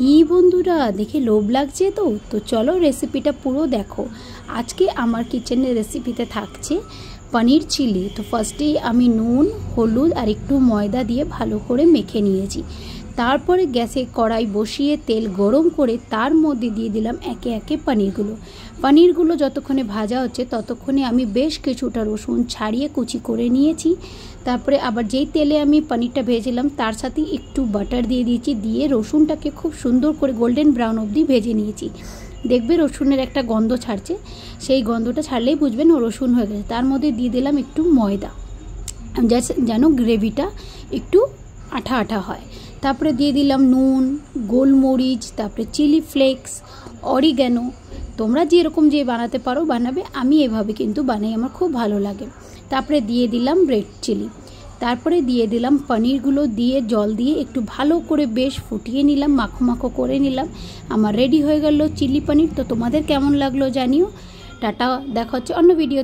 কি বন্ধুরা, দেখে লোভ লাগছে তো চলো রেসিপিটা পুরো দেখো। আজকে আমার কিচেনের রেসিপিতে থাকছে পনির চিলি। তো ফার্স্টেই আমি নুন, হলুদ আর একটু ময়দা দিয়ে ভালো করে মেখে নিয়েছি। তারপরে গ্যাসে কড়াই বসিয়ে তেল গরম করে তার মধ্যে দিয়ে দিলাম একে একে পনিরগুলো যতক্ষণে ভাজা হচ্ছে ততক্ষণে আমি বেশ কিছুটা রসুন ছাড়িয়ে কুচি করে নিয়েছি। তারপরে আবার যেই তেলে আমি পনিরটা ভেজেলাম তার সাথে একটু বাটার দিয়ে দিয়েছি, দিয়ে রসুনটাকে খুব সুন্দর করে গোল্ডেন ব্রাউন অবধি ভেজে নিয়েছি। দেখবে রসুনের একটা গন্ধ ছাড়ছে, সেই গন্ধটা ছাড়লেই বুঝবেন ও রসুন হয়ে গেছে। তার মধ্যে দিয়ে দিলাম একটু ময়দা, যেন গ্রেভিটা একটু আঠা আঠা হয়। তারপরে দিয়ে দিলাম নুন, গোলমরিচ, তারপরে চিলি ফ্লেক্স, অরিগ্যানো। তোমরা যেরকম যে বানাতে পারো বানাবে, আমি এভাবে কিন্তু বানাই, আমার খুব ভালো লাগে। তারপরে দিয়ে দিলাম রেড চিলি, তারপরে দিয়ে দিলাম পনিরগুলো দিয়ে জল দিয়ে একটু ভালো করে বেশ ফুটিয়ে নিলাম, মাখো মাখো করে নিলাম। আমার রেডি হয়ে গেল চিলি পনির। তো তোমাদের কেমন লাগলো জানিও। টাটা, দেখা হচ্ছে অন্য ভিডিও।